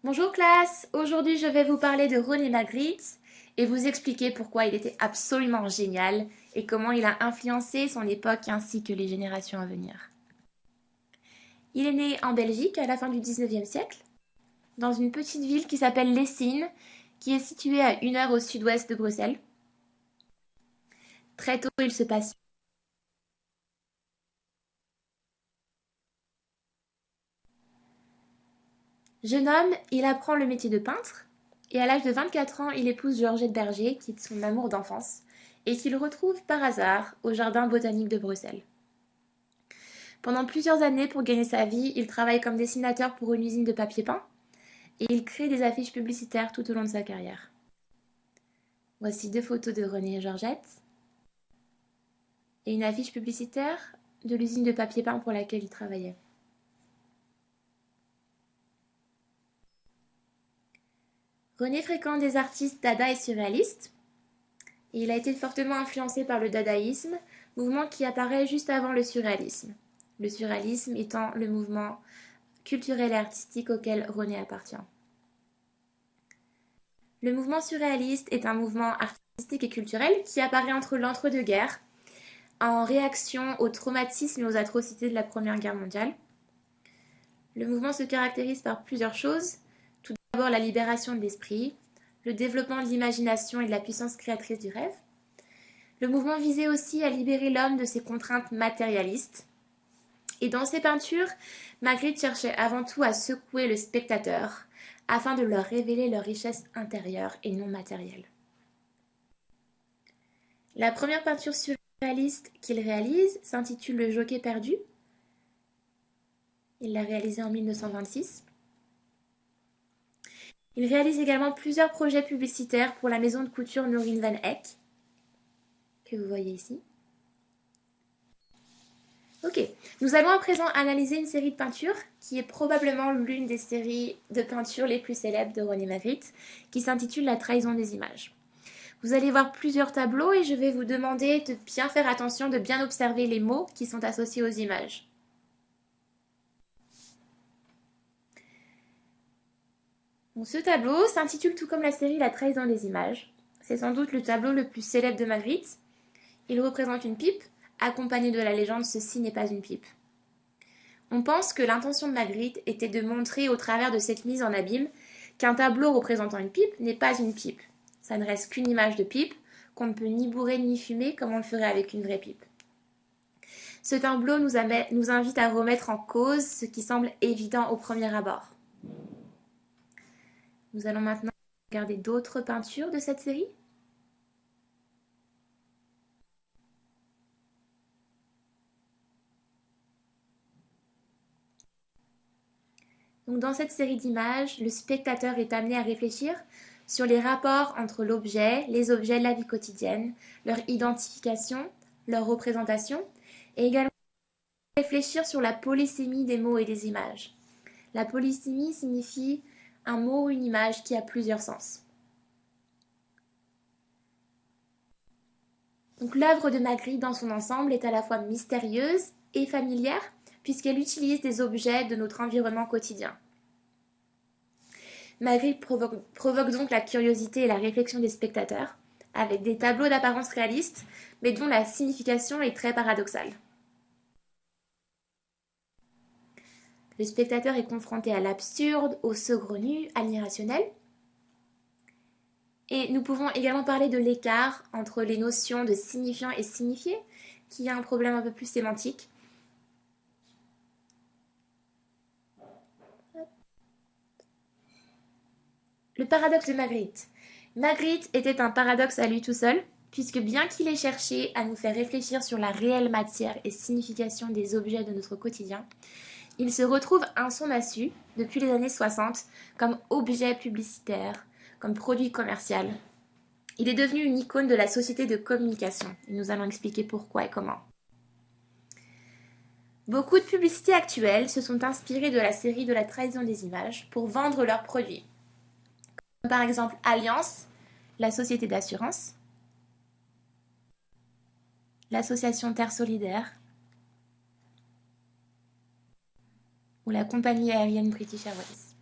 Bonjour classe, aujourd'hui je vais vous parler de René Magritte et vous expliquer pourquoi il était absolument génial et comment il a influencé son époque ainsi que les générations à venir. Il est né en Belgique à la fin du 19e siècle, dans une petite ville qui s'appelle Lessines, qui est située à 1 heure au sud-ouest de Bruxelles. Très tôt, il se passe. Jeune homme, il apprend le métier de peintre et à l'âge de 24 ans, il épouse Georgette Berger, qui est son amour d'enfance, et qu'il retrouve par hasard au Jardin botanique de Bruxelles. Pendant plusieurs années, pour gagner sa vie, il travaille comme dessinateur pour une usine de papier peint et il crée des affiches publicitaires tout au long de sa carrière. Voici deux photos de René et Georgette et une affiche publicitaire de l'usine de papier peint pour laquelle il travaillait. René fréquente des artistes dada et surréalistes et il a été fortement influencé par le dadaïsme, mouvement qui apparaît juste avant le surréalisme. Le surréalisme étant le mouvement culturel et artistique auquel René appartient. Le mouvement surréaliste est un mouvement artistique et culturel qui apparaît entre l'entre-deux-guerres, en réaction aux traumatismes et aux atrocités de la Première Guerre mondiale. Le mouvement se caractérise par plusieurs choses. Tout d'abord la libération de l'esprit, le développement de l'imagination et de la puissance créatrice du rêve. Le mouvement visait aussi à libérer l'homme de ses contraintes matérialistes. Et dans ses peintures, Magritte cherchait avant tout à secouer le spectateur afin de leur révéler leur richesse intérieure et non matérielle. La première peinture surréaliste qu'il réalise s'intitule Le Jockey perdu. Il l'a réalisée en 1926. Il réalise également plusieurs projets publicitaires pour la maison de couture Nourine Van Eck, que vous voyez ici. Ok, nous allons à présent analyser une série de peintures qui est probablement l'une des séries de peintures les plus célèbres de René Magritte, qui s'intitule La trahison des images. Vous allez voir plusieurs tableaux et je vais vous demander de bien faire attention, de bien observer les mots qui sont associés aux images. Donc, ce tableau s'intitule tout comme la série La trahison des images. C'est sans doute le tableau le plus célèbre de Magritte. Il représente une pipe, accompagnée de la légende Ceci n'est pas une pipe. On pense que l'intention de Magritte était de montrer au travers de cette mise en abîme qu'un tableau représentant une pipe n'est pas une pipe. Ça ne reste qu'une image de pipe qu'on ne peut ni bourrer ni fumer comme on le ferait avec une vraie pipe. Ce tableau nous invite à remettre en cause ce qui semble évident au premier abord. Nous allons maintenant regarder d'autres peintures de cette série. Donc, dans cette série d'images, le spectateur est amené à réfléchir sur les rapports entre l'objet, les objets de la vie quotidienne, leur identification, leur représentation, et également réfléchir sur la polysémie des mots et des images. La polysémie signifie un mot ou une image qui a plusieurs sens. Donc l'œuvre de Magritte dans son ensemble est à la fois mystérieuse et familière puisqu'elle utilise des objets de notre environnement quotidien. Magritte provoque donc la curiosité et la réflexion des spectateurs avec des tableaux d'apparence réaliste mais dont la signification est très paradoxale. Le spectateur est confronté à l'absurde, au saugrenu, à l'irrationnel. Et nous pouvons également parler de l'écart entre les notions de signifiant et signifié, qui est un problème un peu plus sémantique. Le paradoxe de Magritte. Magritte était un paradoxe à lui tout seul, puisque bien qu'il ait cherché à nous faire réfléchir sur la réelle matière et signification des objets de notre quotidien, il se retrouve à son insu, depuis les années 60, comme objet publicitaire, comme produit commercial. Il est devenu une icône de la société de communication, et nous allons expliquer pourquoi et comment. Beaucoup de publicités actuelles se sont inspirées de la série de la trahison des images pour vendre leurs produits. Comme par exemple Allianz, la société d'assurance, l'association Terre Solidaire ou la compagnie aérienne British Airways.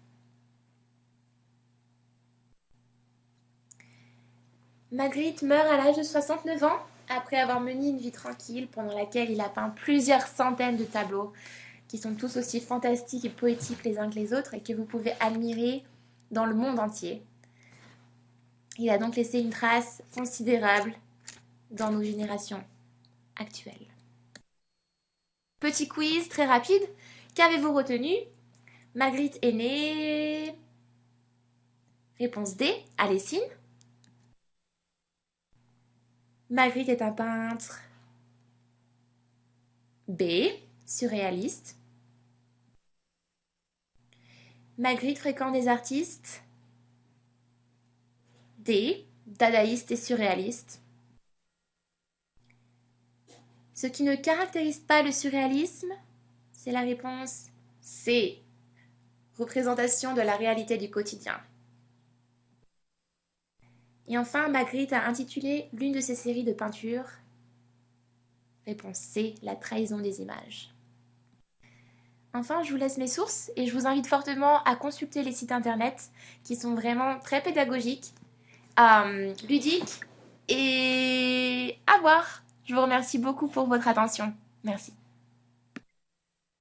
Magritte meurt à l'âge de 69 ans, après avoir mené une vie tranquille pendant laquelle il a peint plusieurs centaines de tableaux qui sont tous aussi fantastiques et poétiques les uns que les autres et que vous pouvez admirer dans le monde entier. Il a donc laissé une trace considérable dans nos générations actuelles. Petit quiz très rapide. Qu'avez-vous retenu? Magritte est née... Réponse D, à Lessines. Magritte est un peintre B, surréaliste. Magritte fréquente des artistes D, dadaïste et surréaliste. Ce qui ne caractérise pas le surréalisme, c'est la réponse C, représentation de la réalité du quotidien. Et enfin, Magritte a intitulé l'une de ses séries de peintures, réponse C, la trahison des images. Enfin, je vous laisse mes sources et je vous invite fortement à consulter les sites internet qui sont vraiment très pédagogiques, ludiques et à voir. Je vous remercie beaucoup pour votre attention. Merci.